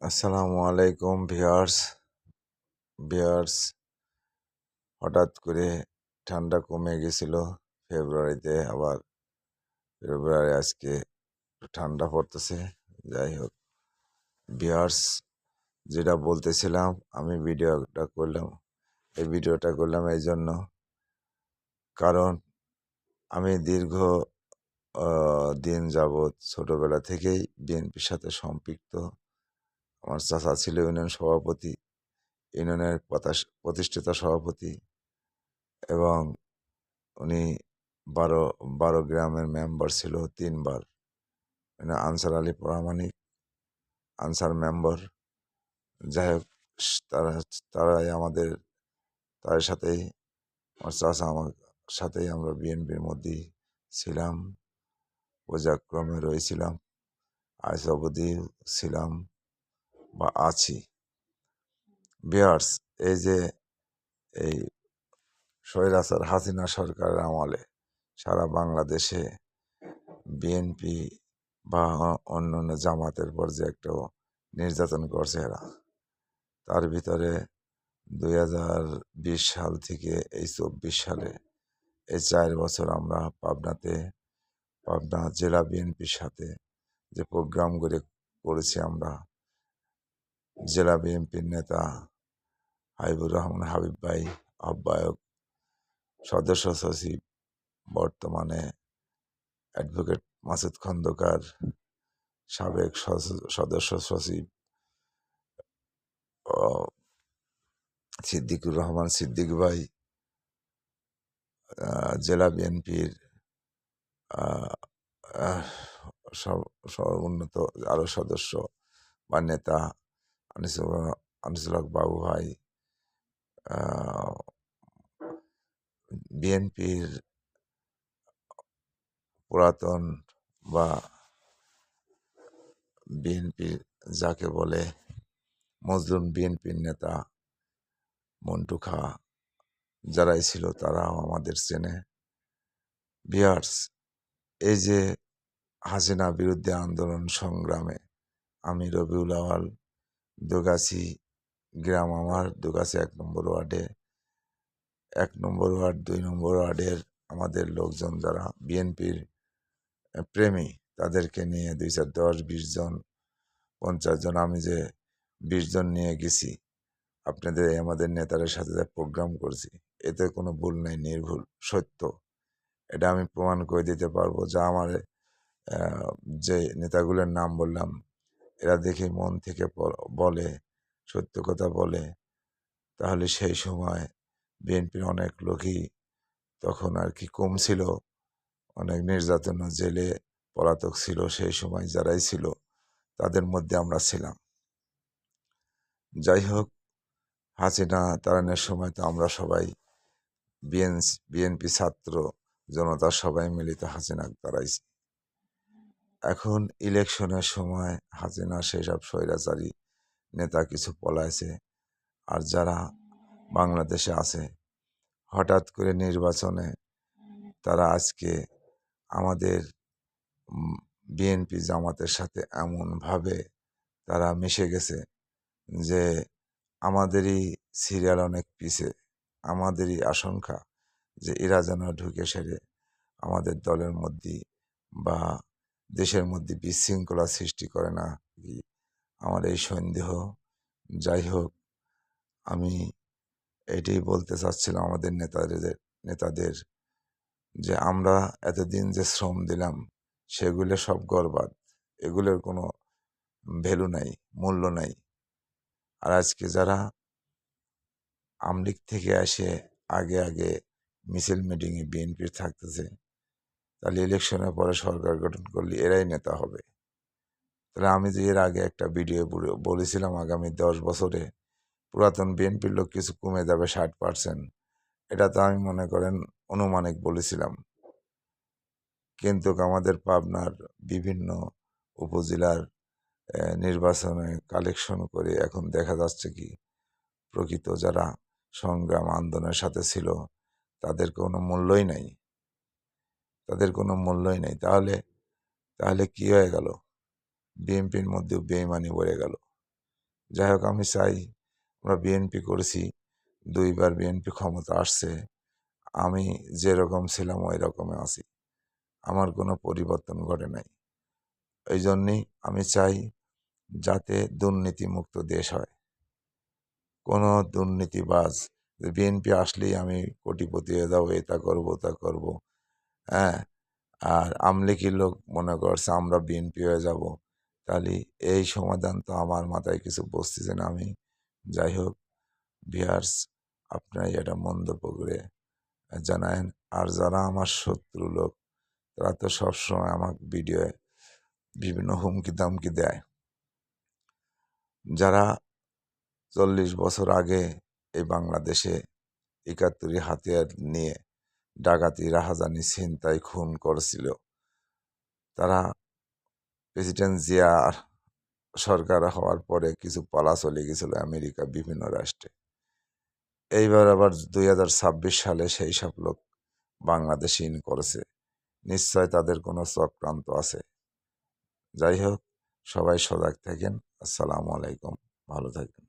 আসসালামু আলাইকুম ভিউয়ার্স। হঠাৎ করে ঠান্ডা কমে গেছিল ফেব্রুয়ারিতে, আবার ফেব্রুয়ারি আজকে একটু ঠান্ডা পড়তেছে। যাই হোক ভিউয়ার্স, যেটা বলতেছিলাম, আমি ভিডিওটা করলাম এই জন্য, কারণ আমি দীর্ঘ দিন যাবৎ ছোটবেলা থেকেই বিএনপির সাথে সম্পৃক্ত। আমার চাচা ছিল ইউনিয়ন সভাপতি, ইউনিয়নের প্রতিষ্ঠিত সভাপতি, এবং উনি বারো বারো গ্রামের মেম্বার ছিল 3 বার। মানে আনসার আলী প্রামাণিক, আনসার মেম্বার। যাই হোক, তারা তারাই আমাদের, তাদের সাথেই আমার চাচা আমার সাথেই আমরা বিএনপির মধ্যেই ছিলাম, পর্যায়ক্রমে রয়েছিলাম, আজ অবধি ছিলাম বা আছি। ভিউয়ার্স, এই যে এই স্বৈরাচার হাসিনা সরকারের আমলে সারা বাংলাদেশে বিএনপি বা অন্যান্য জামাতের পর যে একটা নির্যাতন করছে এরা, তার ভিতরে 2020 সাল থেকে এই 24 সালে এই 4 বছর আমরা পাবনা জেলা বিএনপির সাথে যে প্রোগ্রাম করেছি আমরা, জেলা বিএনপির নেতা হাবিবুর রহমান হাবিব ভাই আহ্বায়ক, সদস্য সচিব বর্তমানে অ্যাডভোকেট মাসুদ খন্দকার, সাবেক সদস্য সচিব সিদ্দিকুর রহমান সিদ্দিক ভাই, জেলা বিএনপির সব উন্নত আরও সদস্য বা নেতা আনিসুল হক বাবু ভাই, বিএনপির পুরাতন বা বিএনপির যাকে বলে মজলুম বিএনপির নেতা মন্টু খা, যারাই ছিল তারাও আমাদের চেনে। ভিউয়ার্স, এই যে হাসিনা বিরুদ্ধে আন্দোলন সংগ্রামে আমি রবিউল আওয়াল, দুগাছি গ্রাম আমার, দুগাছি 1 নম্বর ওয়ার্ডে, 1 নম্বর ওয়ার্ড, 2 নম্বর ওয়ার্ডের আমাদের লোকজন যারা বিএনপির প্রেমী, তাদেরকে নিয়ে 2, 4, 10, 20 জন, 50 জন, আমি যে 20 জন নিয়ে গেছি আপনাদের আমাদের নেতাদের সাথে যে প্রোগ্রাম করছি, এতে কোনো ভুল নাই, নির্ভুল সত্য। এটা আমি প্রমাণ করে দিতে পারবো। যা আমার যে নেতাগুলোর নাম বললাম, এরা দেখে মন থেকে বলে, সত্য কথা বলে, তাহলে সেই সময় বিএনপির অনেক লোকই তখন আর কি কম ছিল, অনেক নির্যাতন জেলে পলাতক ছিল। সেই সময় যারাই ছিল তাদের মধ্যে আমরা ছিলাম। যাই হোক, হাসিনা তাড়ানোর সময় তো আমরা সবাই বিএনপি ছাত্র জনতা সবাই মিলিত হাসিনা তাড়াইছি। এখন ইলেকশনের সময় হাসিনা সেসব স্বৈরাচারী নেতা কিছু পলাইছে, আর যারা বাংলাদেশে আছে হঠাৎ করে নির্বাচনে তারা আজকে আমাদের বিএনপি জামাতের সাথে এমনভাবে তারা মিশে গেছে যে আমাদেরই সিরিয়াল অনেক পিছে। আমাদেরই আশঙ্কা যে এরা যেন ঢুকে সেরে আমাদের দলের মধ্যে বা দেশের মধ্যে বিশৃঙ্খলা সৃষ্টি করে না, কি আমার এই সন্দেহ। যাই হোক, আমি এটাই বলতে চাচ্ছিলাম আমাদের নেতাদের যে আমরা এতদিন যে শ্রম দিলাম সেগুলো সব বরবাদ, এগুলোর কোনো ভ্যালু নাই, মূল্য নাই। আর আজকে যারা আমলিগ থেকে আসে আগে মিছিল মিটিংয়ে বিএনপির থাকতেছে, তাহলে ইলেকশনের পরে সরকার গঠন করলে এরাই নেতা হবে। তাহলে আমি যে এর আগে একটা ভিডিও বলেছিলাম আগামী 10 বছরে পুরাতন বিএনপির লোক কিছু কমে যাবে 60%, এটা তো আমি মনে করেন অনুমানিক বলেছিলাম। কিন্তু আমাদের পাবনার বিভিন্ন উপজেলার নির্বাচনে কালেকশন করে এখন দেখা যাচ্ছে কি প্রকৃত যারা সংগ্রাম আন্দোলনের সাথে ছিল তাদের কোনো মূল্যই নাই, তাদের কোনো মূল্যই নেই। তাহলে কি হয়ে গেল? বিএনপির মধ্যেও বেইমানি বেড়ে গেল। যাই হোক, আমি চাই, আমরা বিএনপি করেছি, 2বার বিএনপি ক্ষমতা আসছে, আমি যেরকম ছিলাম ওই রকমই আছি, আমার কোনো পরিবর্তন ঘটে নাই। এই জন্যেই আমি চাই যাতে দুর্নীতিমুক্ত দেশ হয়। কোনো দুর্নীতিবাজ বিএনপি আসলেই আমি কোটিপতি হয়ে যাবো, এটা করবো তা করবো, হ্যাঁ, আর আমলিকি লোক মনে করছে আমরা বিএনপি হয়ে যাব, তাহলে এই সমাধান তো আমার মাথায় কিছু বসতেছে না। আমি যাই হোক ভিউয়ার্স, আপনারা এটা মন্তব্য করে জানায়েন। আর যারা আমার শত্রু লোক, তারা তো সবসময় আমাকে ভিডিওয়ে বিভিন্ন হুমকি দামকি দেয়। যারা 40 বছর আগে এই বাংলাদেশে ৭১ হাতিয়ার নিয়ে ডাকাতি, রাহাজানি, ছিনতাই, খুন করেছিল, তারা প্রেসিডেন্ট জিয়ার সরকার হওয়ার পরে কিছু পালা চলে গেছিল আমেরিকা, বিভিন্ন রাষ্ট্রে। এইবার আবার 2026 সালে সেই সব লোক বাংলাদেশে ইন করেছে। নিশ্চয় তাদের কোনো চক্রান্ত আছে। যাই হোক, সবাই সজাগ থাকেন। আসসালামু আলাইকুম, ভালো থাকেন।